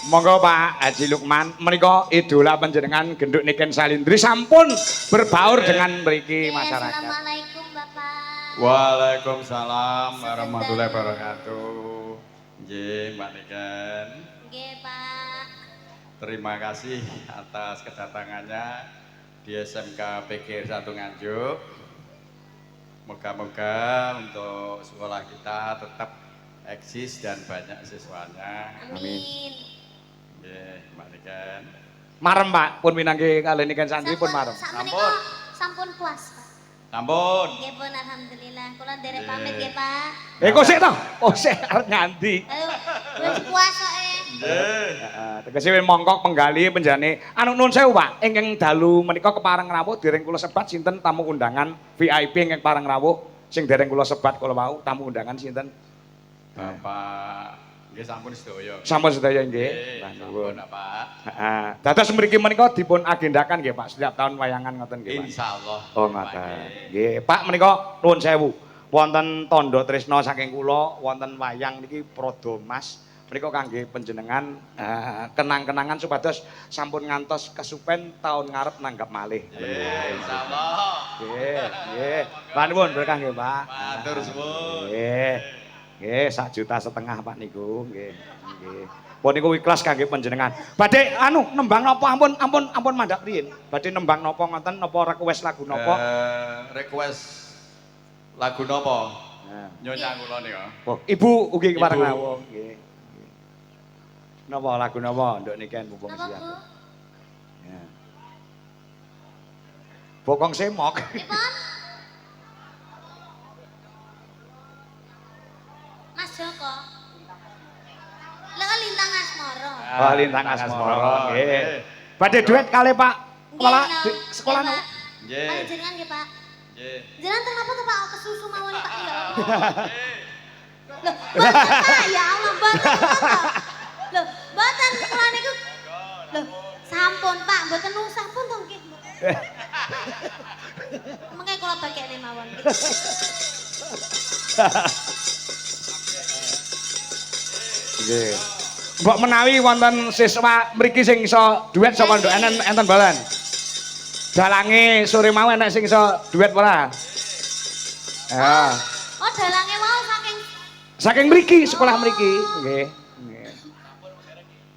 Monggo Pak Haji Lukman menika idola panjenengan genduk Niken Salindri sampun berbaur dengan mriki masyarakat. Assalamualaikum Bapak. Waalaikumsalam warahmatullahi wabarakatuh. Nggih, Mbak Niken. Nggih, Pak. Terima kasih atas kedatangannya di SMK PGR 1 Nganjuk. Moga-moga untuk sekolah kita tetap eksis dan banyak siswanya. Amin. Nggih, Mbak Niken. Marem Pak, pun minangke kali Niken Sandri pun marem. Sampun. Sampun puas, Pak. Sampun. Nggih pun alhamdulillah. Kula nderek pamit nggih, Pak. Kok sik to? Oh sik arep nyandi. Ayo, wis puas kok. Nggih. Heeh, tegese mongkok penggali penjane. Anu nuwun sewu Pak, ingkang dalu menika kepareng rawuh dereng kula sebat sinten tamu undangan VIP ingkang pareng rawuh sing dereng kula sebat kula wau tamu undangan sinten? Bapak nggih sampun sedaya. Sampun sedaya nggih. Mbah Sampun, nuwun. Pak. Heeh. Dados mriki menika dipun agendakan nggih Pak setiap tahun wayangan ngoten nggih Pak. Insyaallah. Oh ngoten. Nggih, Pak menika nuwun sewu. Wonten tandha tresna saking kula wonten wayang niki Prada Mas. Menika kangge panjenengan kenang-kenangan supados sampun ngantos kesupen tahun ngarep nanggap malih. Insyaallah. Nggih, nggih. Pak nuwun berkah nggih, Pak. Matur suwun. Nggih. Nggih, 1,5 juta Pak niku, nggih. Nggih. Pun niku ikhlas kangge panjenengan. Badhe anu nembang napa ampun mandhap riyin. Badhe nembang napa ngoten napa request lagu napa? Request lagu napa? Nah. Nyonya kula nika. Oh, Ibu ugi kepareng Ibu. rawuh, nggih. Napa lagu napa nduk niken mumpung Napa, siap. Bu? Ya. Bokong semok. Pripun? Mas Joko. Lha lintang asmara. Oh, Lintang Asmara, nggih. Badhe duet kalih Pak. Sekolah sekolah Pak. Nggih. Panjenengan nggih, Pak. Nggih. Jenengan kenapa tuh Pak kesusu mawon Pak ya Allah. Nggih. Loh, mboten Pak, ya Allah mboten. Loh, mboten kula niku. Loh, sampun Pak, mboten usah pun to nggih. Mengke kula bakekne mawon. Nggih. Mbok menawi wonten siswa mriki sing iso duet saka nduk enten balan. Dalange sore mau enek sing iso duet ora? Ya. Oh, dalange wau saking Saking mriki, sekolah mriki, nggih. Nggih.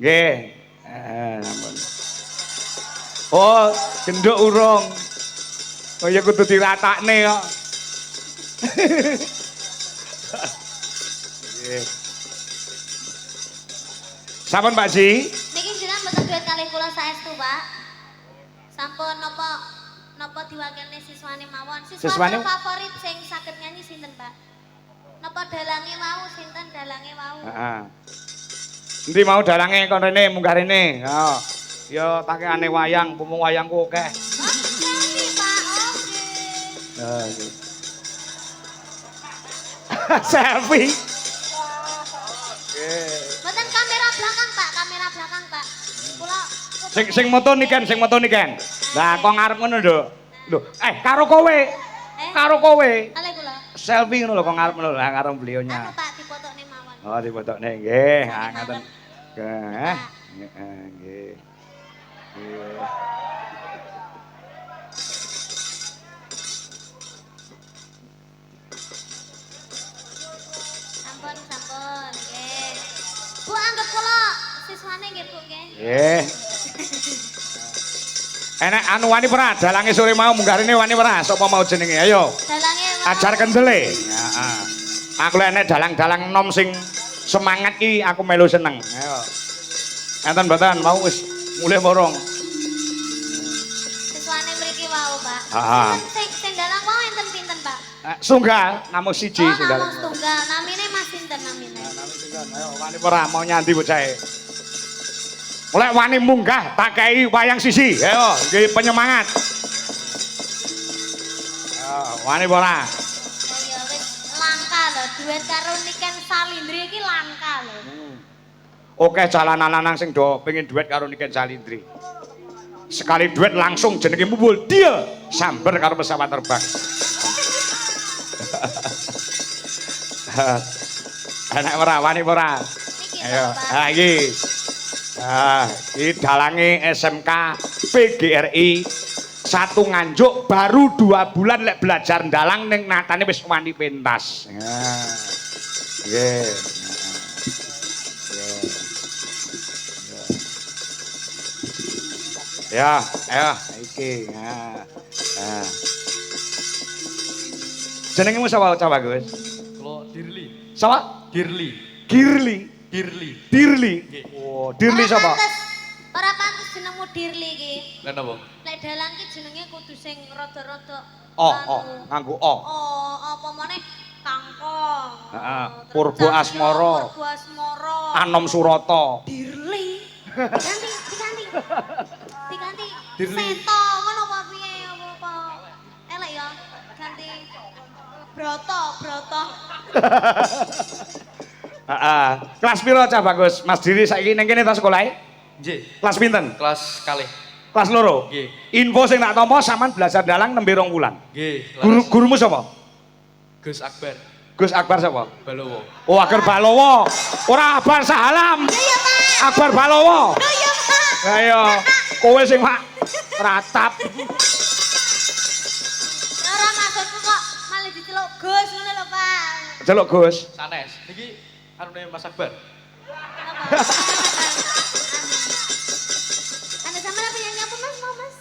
Nggih. Ampun. Oh, genduk urung. Oh ya kudu diratakne kok. Nggih. Sampun Pak Ji? niki jenengan mboten duet kalih kula saestu, Pak. Sampun napa diwakilne siswane mawon. Siswane? Siswane favorit sing saged nyanyi sinten, Pak? Napa dalange wau sinten dalange wau? Heeh. Endi mau dalange kon rene munggah rene. Ya. Ya pakaiane wayang, pumung wayangku akeh. Oke, Pak. Oke. Selfie. Mboten kamera belakang, Pak. Kamera belakang, Pak. Kula Sing moto niken, sing moto niken. Lah kok ngarep ngono lho. Lho, karo kowe. Karo kowe. Ale kula. Selfie ngono lho kok ngarep ngono lah karo beliaunya. Anu Pak dipotokne mawon. Oh, dipotokne nggih. Sami Ngoten. mawon. Nggih. Nggih. Nggih. Sampun, sampun. Nggih. Bu anggap kula siswane nggih, Bu nggih. Nggih. Enek anu wani ora? Dalange sore mau munggah rene wani ora? Sapa mau jenenge? Ayo. Dalange wau. Ajar kendele. Heeh. Aku lek enek dalang-dalang nom sing semangat iki aku melu seneng. Ayo. Enten mboten mau wis mulih borong. Siswane mriki wau, Pak. Heeh. Sing dalang wau enten pinten, Pak? Sunggal namung siji Oh, sing dalang. namung tunggal. Namine Mas sinten namine? Ayo wani ora mau nyandi bocahe. Lek wani munggah tak kei wayang sisi. Ayo nggih penyemangat. Wani ora? Ya wis langka lho duet karo Niken Salindri iki langka lho. Oke jalanan lanang sing do pengen duet karo Niken Salindri. Sekali duet langsung jenenge mumbul dia sambar karo pesawat terbang. Anak ora wani ora? Niki Ayo, Bapak. ha iki. Ini dalange SMK PGRI satu Nganjuk baru 2 bulan lek belajar dalang ning natane wis wani pentas. Nggih. Ya, ayo iki. Jenengmu sapa coba, Gus? Kula Dirli. Sapa? Dirli. Girli. Dirli. Dirli. Oh, Dirli sapa? Ora pantes jenengmu Dirli iki. Lah napa? Lek dalang ki jenenge kudu sing rada-rada Nganggo o. Oh, apa meneh Kangkong. Heeh. Purbo Asmara. Purbo Asmara. Anom Surata. Dirli. Diganti. Dirli. Seto ngono apa piye apa? Elek ya. Ganti Broto. Kelas piro Cah Bagus? Mas Diri saiki ning kene ta sekolahe? Nggih. Kelas pinten? Kelas kalih. Kelas loro. Nggih. Info sing tak tampa sampean belajar dalang nembe 2 wulan. Nggih. Gurumu sapa? Gus Akbar Gus Akbar sapa? Balowo. Oh, Akbar Balowo. Ora Akbar Sahalam. Iya, Pak. Akbar Balowo. Iya, Pak. Lah iya, kowe sing mak ratap. Ora maksudku kok malah diceluk Gus ngono lho, Pak. Celuk Gus. Sanes. Niki anune Mas Akbar. Kenapa? Anda sama apa yang nyapu Mas, mau Mas?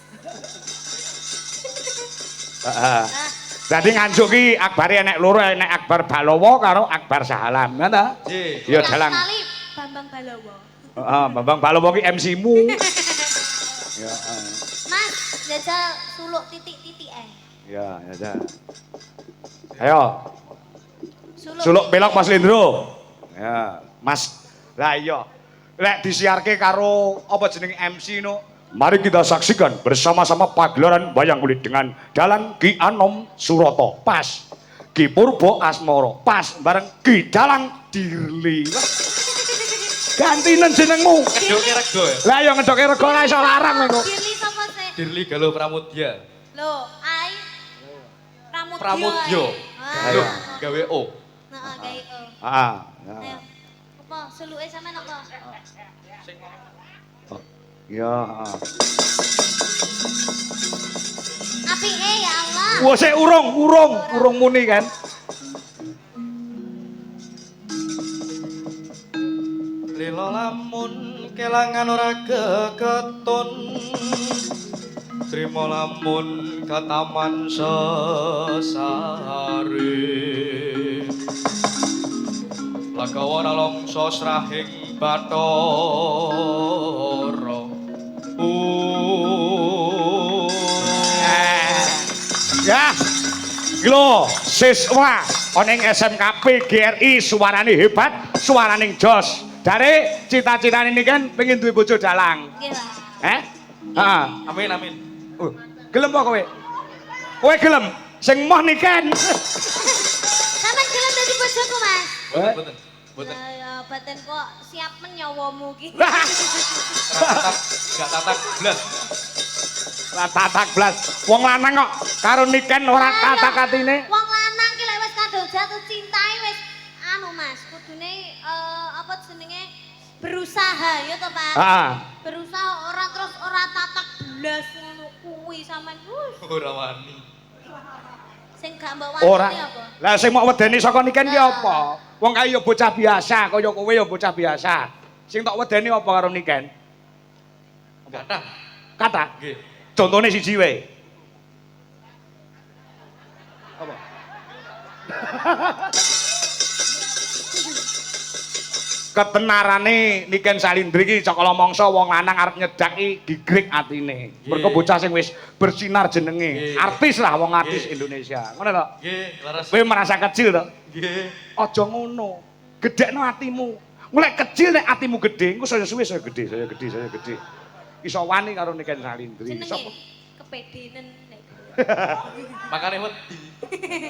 Heeh. Dadi Nganjuk ki Akbare enek loro, enek Akbar Balowo karo Akbar Sahalam, ngono ta? Nggih. Ya Yang dalang. sekali Bambang Balowo. Heeh, Bambang Balowo ki MC-mu. Ya, Mas, jajal suluk titik-titik ya, ya. Ayo, Suluk. suluk pelok Mas Lindro. Ya, Mas. Lah iya. Lek disiarke karo apa jeneng MC no? Mari kita saksikan bersama-sama pagelaran wayang kulit dengan dalang Ki Anom Surata. Pas. Ki Purbo Asmara. Pas bareng Ki Dalang Dirli. Gantinen jenengmu. Ngedoke rego ya. Lah ya ngedoke rego ora iso larang kowe. Dirli sapa sih? Dirli Galuh Pramudya. Loh, ai Pramudya. Pramudya. Ayo. Galuh gawe O. Heeh, gawe o. Heeh. Ayo. Apa suluke sampean apa? Ya. Apike ya Allah. Wah, sik urung muni kan. Lila lamun kelangan ora keketon. Trima lamun kataman sesare. Lagawara longso srahing Bathara. Ya. Lho, siswa ana ing SMK PGRI suarane hebat, suarane jos. Dari cita-citane ini kan pengen duwe bojo dalang. Nggih, Pak. Heeh. Amin amin. Gelem apa kowe? Kowe gelem sing moh niken. Sampeyan gelem dadi bojoku, Mas? Boten boten. Boten. Ya batin kok siap menyawamu ki. Gak tatak blas. Ora tatak blas. Wong lanang kok karo niken ora tatak-atine. Wong lanang ki lek wis kadung jatuh cinta wis anu Mas, kudune apa jenenge berusaha ya to, Pak? Heeh. Berusaha ora tatak blas ngono kuwi sampean. Ora wani. Sing gak mbok Ora. wani apa? Lah sing mok wedeni saka niken ki apa? Wong kaya ya bocah biasa, kaya kowe ya bocah biasa. Sing tok wedeni apa karo niken? Kata. Kata. Nggih. Contone siji wae. Apa? Ketenarane Niken Salindri iki cakala mangsa wong lanang arep nyedaki gigrek atine. Mergo bocah sing wis bersinar jenenge. Artis lah wong artis Indonesia. Ngono to? Nggih, laras. Kowe merasa kecil to? Nggih. Aja ngono. Gedhekno atimu. Mulai kecil nek atimu gedhe, engko saya suwe saya gedhe. Iso wani karo Niken Salindri. Jenenge kepedenen nek. Makane wedi.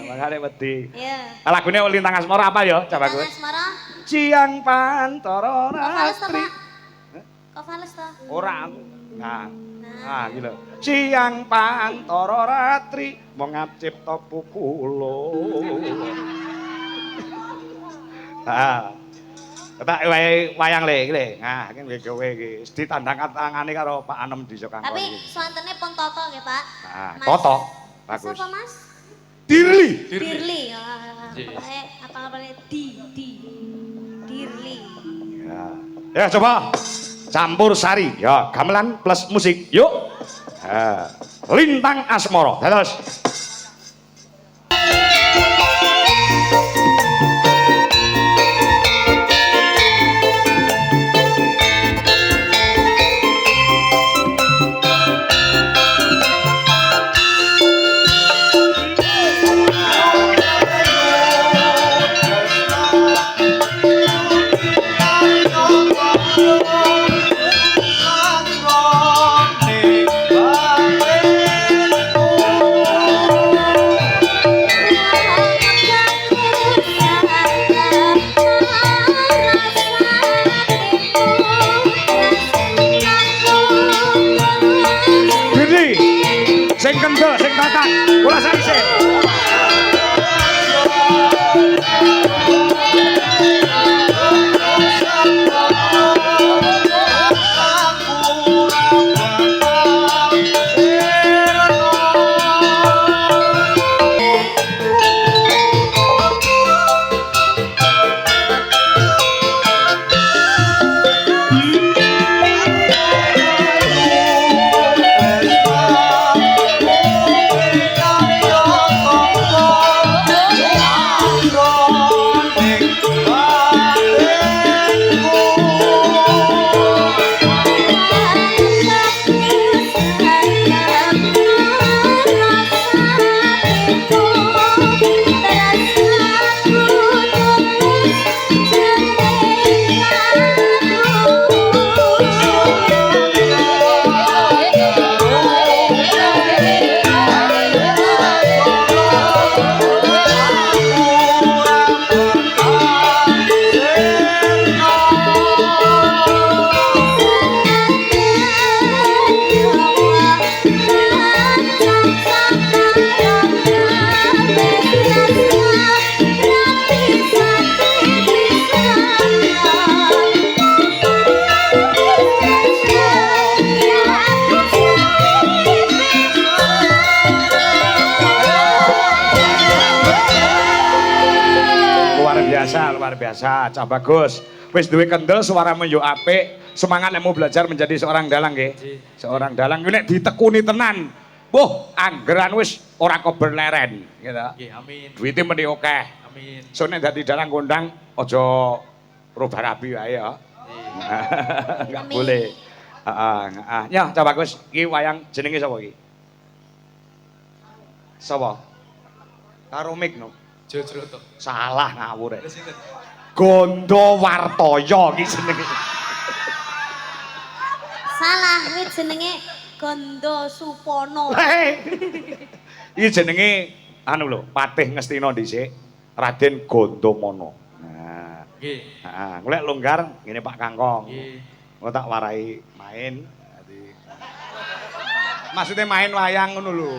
Makane wedi. Iya. Lagune Lintang Asmara apa ya? Coba Kang gue. Asmara. Ciang Pantara Kok fales to, Ratri. Pak? Kok fales to? Ora aku. Nah, iki lho. Ciang Pantara Ratri mongap cipta pukulo. Tak wayang le iki le. Nah, iki gawe iki ditandang tangane karo Pak Anem di Sokang. Tapi swantene pun Toto nggih, Pak. Nah, Mas. Toto. Bagus. Siapa, Mas? Dirli. Dirli. Iya. Apa-apane Dirli. Ya. Ya coba campur sari. Ya, gamelan plus musik. Yuk. Lintang Asmara. Terus. Sing kendel, sing tatang, kula saise. Luar biasa, Cak Bagus. Wis duwe kendel, suaramu yo apik, semangat nek mau belajar menjadi seorang dalang nggih. Seorang dalang nek ditekuni tenan. Boh, anggeran wis ora keberleren, gitu. Nggih, amin. Duite meni akeh. Amin. So nek dadi dalang kondang aja rubah rabi wae ya. Enggak Amin. boleh. Heeh, Ya, Cak Bagus, iki wayang jenenge sapa iki? Sapa? Karo Mik no. Jojroto. Salah ngawur. Terus sinten? Gondo Wartoyo iki jenenge. Salah, kuwi jenenge Gondo Supono. Iki jenenge anu lho, Patih Ngastina dhisik, Raden Gondomono. Nah, Nggih. heeh, golek longgar ngene Pak Kangkong. Nggih. Engko tak warai main. Dadi maksudnya main wayang ngono lho.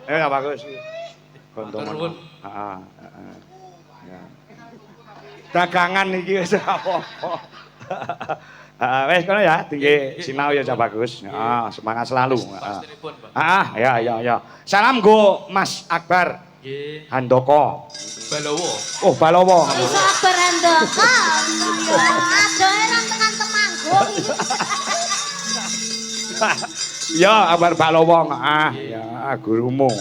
Gak bagus. Gondomono. Heeh, heeh. Ya. Dagangan iki wis apa-apa. Wes kono ya, tinggi sinau ya Cak Bagus. Semangat selalu. Pastinipun, Pak. Ya. Salam go Mas Akbar Nggih. Handoko. Balowo. Oh, Balowo. Iso Akbar Handoko. Adoe nang tekan Temanggung. Ya, Akbar Balowo. Ya, gurumu.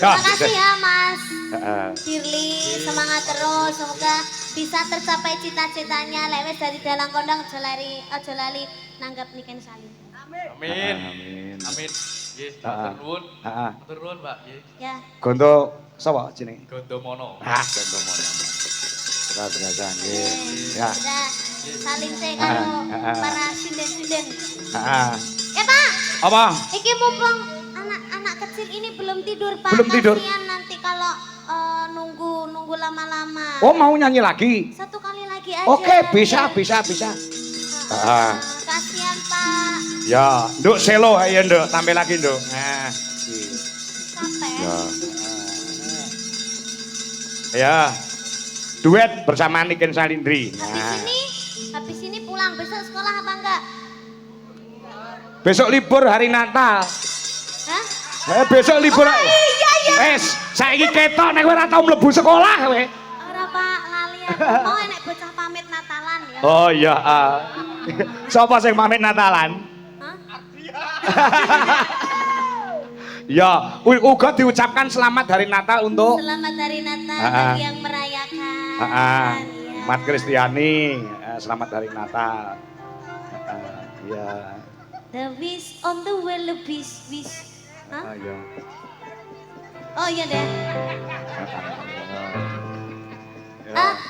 Terima kasih ya Mas Heeh. Dirli, semangat terus, semoga bisa tercapai cita-citanya. Lek wis dari dalang kondang aja lali nanggap niken salim. Amin. Amin. Amin. Nggih, Heeh. matur nuwun. Heeh. Matur nuwun, Pak. Nggih. Ya. Gondo sapa jenenge? Gondomono. Gondomono. Terasa nggih. Ya. Sudah saling teh karo para sinden-sinden. Heeh. Pak, Apa? iki mumpung anak-anak kecil ini belum tidur Pak. Belum tidur? Kasihan nanti kalau nunggu lama-lama. Oh, mau nyanyi lagi? Satu kali lagi aja. Oke, bisa. Kasihan Pak. Ya, nduk selo ayo nduk, tampil lagi nduk. Nah, Capek. Ya. Duet bersama Niken Salindri. Habis ini pulang besok sekolah apa enggak? Besok libur hari Natal. Hah? Besok libur. Oh, iya iya. Wes, saiki ketok nek ora tau mlebu sekolah kowe. Ora Pak, lali aku. Oh enek bocah pamit Natalan ya. Oh iya. Sapa sing pamit Natalan? Hah? Ya, uga diucapkan selamat hari Natal untuk Selamat hari Natal bagi yang merayakan. ya. Ya. Mat Kristiani, selamat hari Natal. Ya. The wish on the well wish. Hah? Ya. Oh iya deh.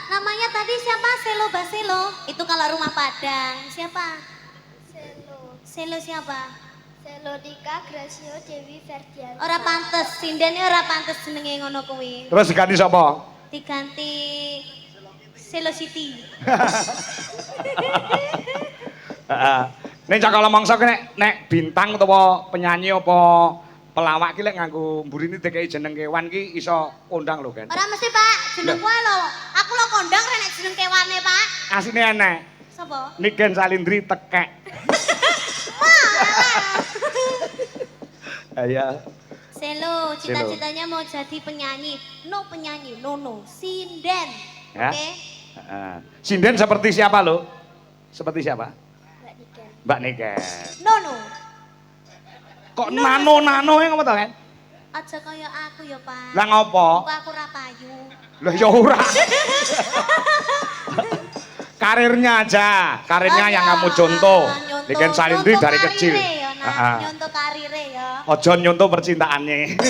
Namanya tadi siapa? Selo Baselo. Itu kalau rumah Padang. Siapa? Selo siapa? Selodika Gracio Dewi Ferdian. Ora pantes, sindene ora pantes jenenge ngono kuwi. Terus diganti sapa? Diganti Selo City. Heeh. Nek cakala mangsa ki nek bintang utawa penyanyi apa pelawak ki lek nganggo mburine dikai jeneng kewan ki iso kondang lho, Ken. Ora mesti, Pak. Jeneng kuwi lho. Aku lho kondang rek nek jeneng kewane, Pak. Asline enek. Sapa? Niken Salindri tekek. Iya. Selo, cita-citanya mau jadi penyanyi. No, sinden. Ya. Oke. Heeh. Sinden seperti siapa lo? Seperti siapa? Mbak Niken. Mbak Niken. No. Kok nano yang ngomong tau kan? Aja kaya aku ya, Pak. Lah ngopo? Kok aku ra payu. Lah ya ora. Karirnya aja, karirnya yang kamu contoh. Niken Salindri dari kecil. Nyontoh karire ya. Ojo nyontoh percintaannya.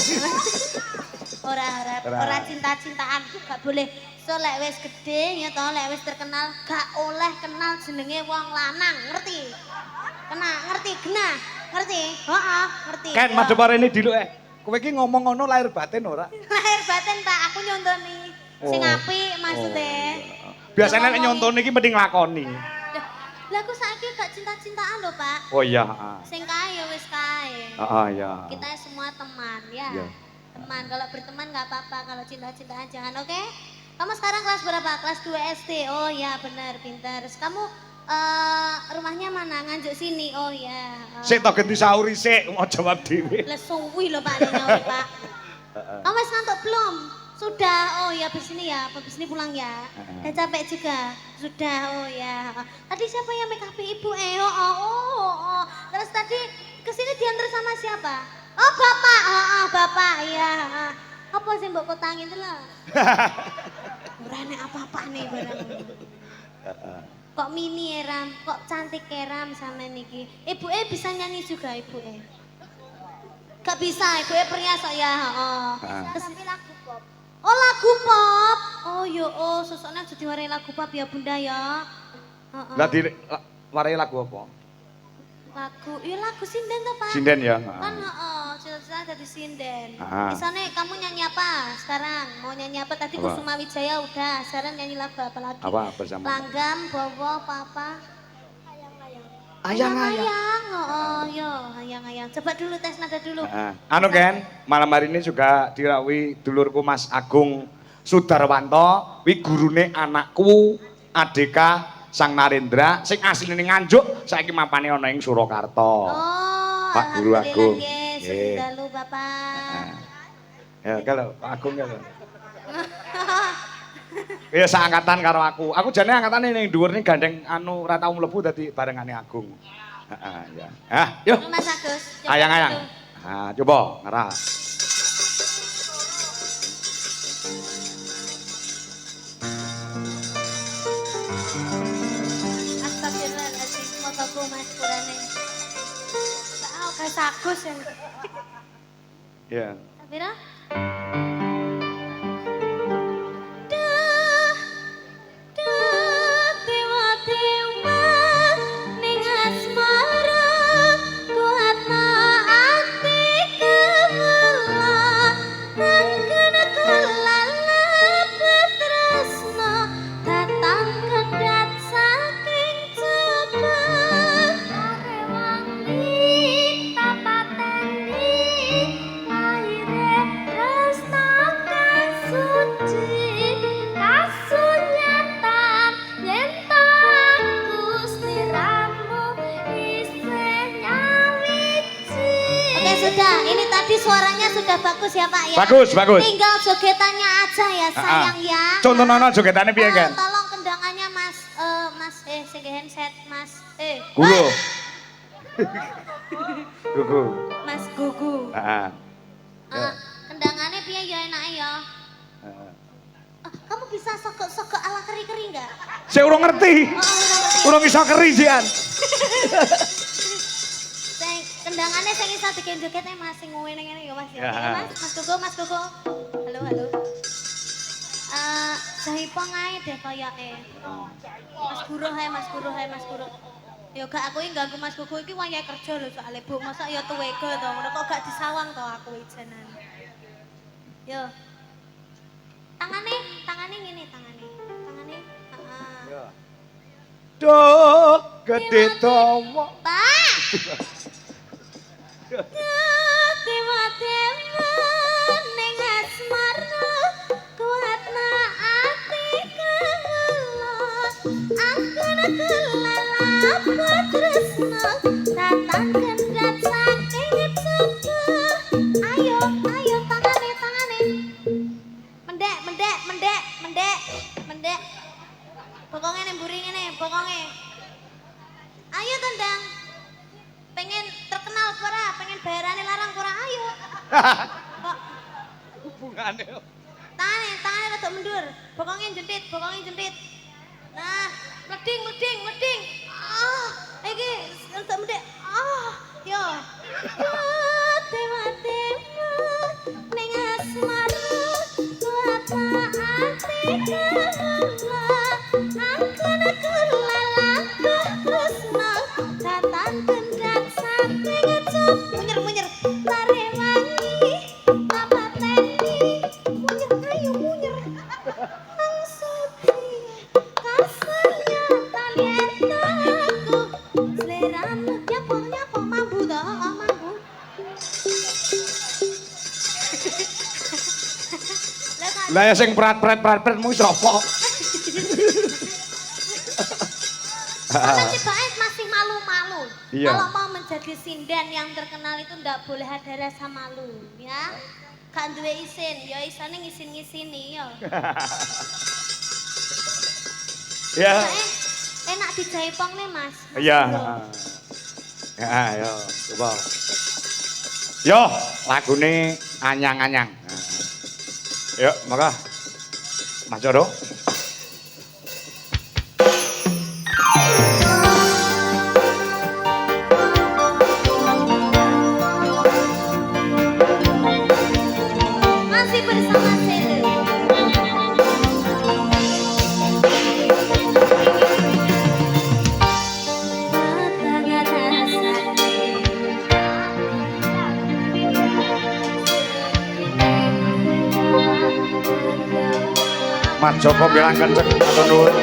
Ora cinta-cintaan gak boleh. So lek wis gede ya toh, lek wis terkenal gak oleh kenal jenenge wong lanang, ngerti? Ngerti genah? Ngerti? Heeh, ngerti. Ken madhep ini diluk kowe iki ngomong ngono lahir batin ora? Lahir batin Pak, aku nyontoni sing apik maksudnya. Biasanya nek nyontoni iki mending lakoni. Lah aku saiki gak cinta-cintaan lho, Pak. Oh iya, Sing kae ya wis kae. heeh iya. Kita semua teman ya. Iya. Teman, kalau berteman nggak apa-apa, kalau cinta-cintaan jangan, oke? Kamu sekarang kelas berapa? Kelas 2 SD. Oh ya, benar, pintar. Terus kamu rumahnya mana? Nganjuk sini. Oh ya. Sik to ganti sauri sik mau jawab dhewe. Lah suwi lho Pak nyauri, Pak. Kamu wis ngantuk belum? Sudah. Oh ya, habis ini ya. Habis ini pulang ya. Udah capek juga. Sudah. Oh ya. Tadi siapa yang make up Ibu? Oh. Terus tadi kesini diantar sama siapa? Oh bapak, bapak, iya. Apa sih mbok kotangin itu lah? Ora nek apa-apa nih barang. Kok mini Ram, kok cantik Ram sama niki. Ibu bisa nyanyi juga ibu Gak bisa, ibu perhiasan ya. Tapi lagu pop. Oh lagu pop. Oh yo sosoknya jadi warai lagu pop ya bunda ya. Lah di warai lagu apa? Lagu sinden tuh Pak. Sinden ya. Kan cita-cita jadi sinden. Ah. Misalnya kamu nyanyi apa sekarang? Mau nyanyi apa? Tadi Apa? Kusuma Wijaya udah, sekarang nyanyi lagu apa lagi? Apa bersama? Langgam, Bowo, apa? Ayang-ayang. Ayang. Yo, ayang-ayang. Coba dulu tes nada dulu. Anu Ken, malam hari ini juga dirawi dulurku Mas Agung Sudarwanto, wi gurune anakku Adeka Sang Narendra sing asline Nganjuk saiki mapane ana ing Surakarta. Oh, Pak Guru Agung. Nggih, Nggih. dalu Bapak. Ya kalau Pak Agung ya. Ya seangkatan karo aku. Aku jane angkatane ning dhuwur ning gandeng anu ora tau mlebu dadi barengane Agung. Heeh ya. Yuk. Mas Agus. coba Ayang-ayang. dulu. Coba ngarah. Astagfirullahaladzim, semoga ku mas purane. Oh, Mas Agus yang. Ya. Sabira? Duh, tiwa-tiwa ning asmara kuatna ati kemelah nang kena kelalap tresno datang kendat saking cepat Rewangi tapateni aire suaranya sudah bagus ya Pak ya. Bagus, bagus. Tinggal jogetannya aja ya sayang ya. Contoh nono jogetannya piye kan? Tolong kendangannya Mas sing handset Mas. Guru. Gugu. Mas Gugu. Heeh. Kendangannya piye ya enak ya. Kamu bisa sogok-sogok ala keri-keri enggak? Saya urung ngerti. Urung iso keri jian. Kendangannya saya bisa bikin jogetnya Mas sing ngene-ngene ya Mas ya. Ya. Oke, Mas Gugu. Halo. Jahipong ae deh koyoke. Mas Guru. Ya gak aku iki ganggu Mas Gugu iki wayahe kerja lho soalnya Bu. Masa ya tuwega to, ngono kok gak disawang to aku ijenan. Yo. Tangane ngene tangane. Heeh. Duh, gede tomo. Pak. Tema-tema ning asmara kuatna ati kemelos angkana kelalap tresno tatan kendrat saking cepu ayo tangane mendek pokoknya nih mburi ngene pokoknya ayo tendang pengen terkenal pura pengen bayarane larang pura ayo kok Hubungane. tangannya rada mundur pokoknya jentit nah meding iki untuk mendek yo tema ning asmara kuatna ati kemula angkana kelalap tresno tatan kendrat saking cep munyer lare wangi apa teni munyer angsuti kasarnya kalian aku seleramu nyapo mambu toh mambu Lah ya sing prat mu sapa? Karena Cibaet masih malu-malu. Iya. Kalau mau menjadi sinden yang terkenal itu ndak boleh ada rasa malu, ya. Gak duwe isin, ya isane ngisin-ngisini ya. Ya. Enak dijaipong nih Mas. Iya. Ya, yo, coba. Yo, lagune anyang-anyang. Yuk, maka Mas Joro. Masih bersama Sele. Mas Joko bilang kenceng atau nuwun.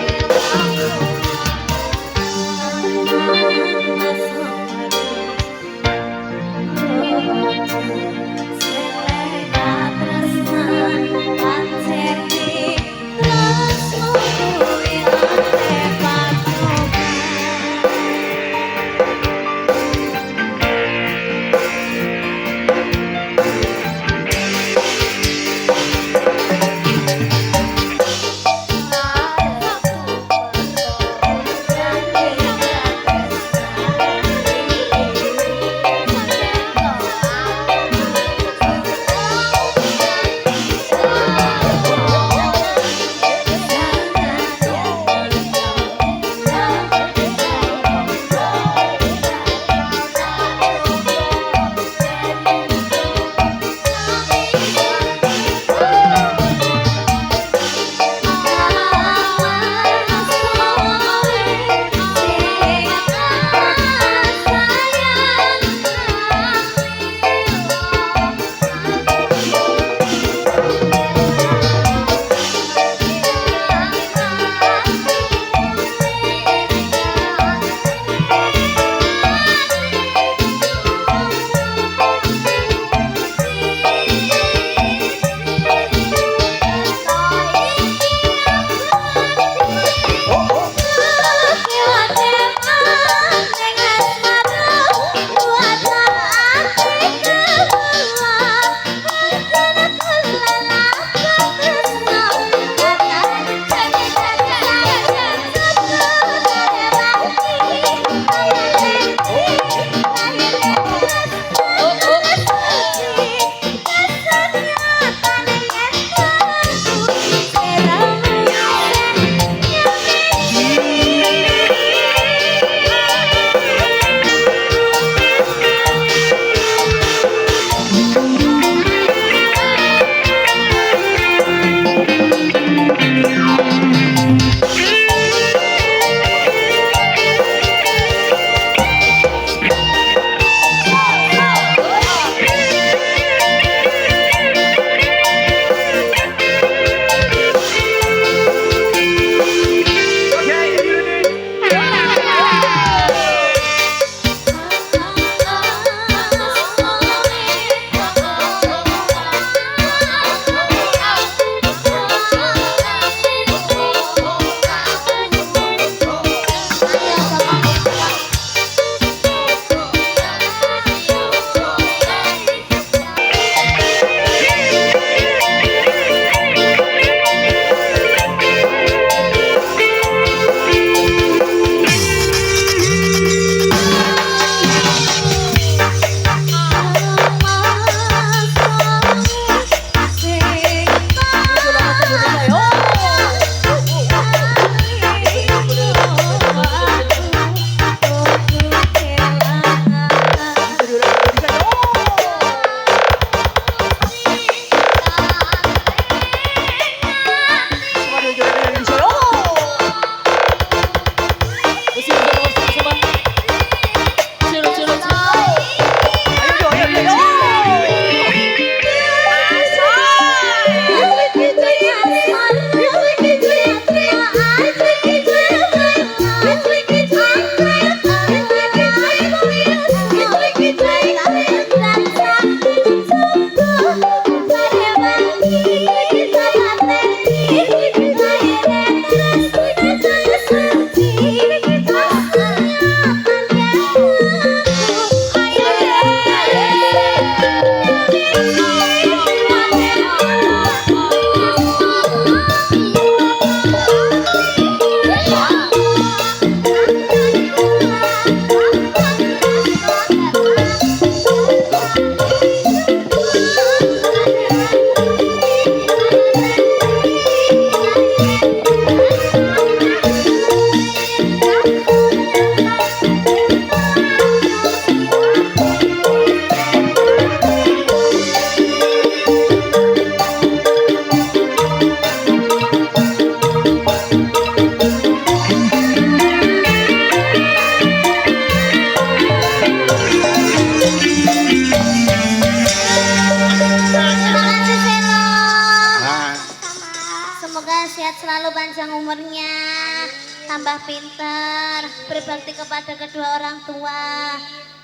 tambah pinter, berbakti kepada kedua orang tua.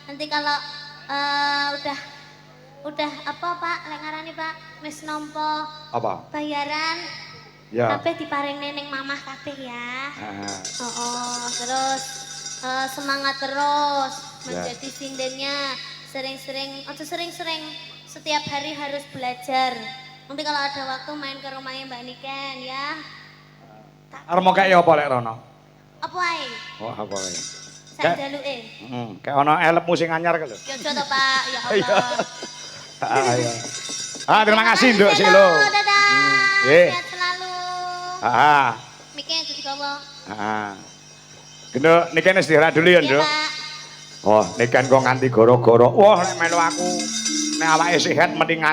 Nanti kalau udah apa Pak, lek ngarani Pak, wis nampa Apa? bayaran, Ya. kabeh diparing neneng mamah kabeh ya. Ah, Terus semangat terus Ya. menjadi sindennya, sering-sering, atau sering-sering setiap hari harus belajar. Nanti kalau ada waktu main ke rumahnya Mbak Niken ya. arep mau kayak apa lek rono? Apa ae? Wah, apa wae. Sak Kayak- jaluke. Kayak ono elep sing anyar ke lho. Ya aja to Pak, ya Allah. Iya. Terima kasih Nduk sih lo. Dadah. Nggih. Sehat selalu. Heeh. Mikir jadi gawa. Heeh. Genduk niken istirahat dulu ya, Iya Nduk. Pak. Oh, niken kok nganti goro-goro. Wah, nek melu aku nek awake sehat mending nganti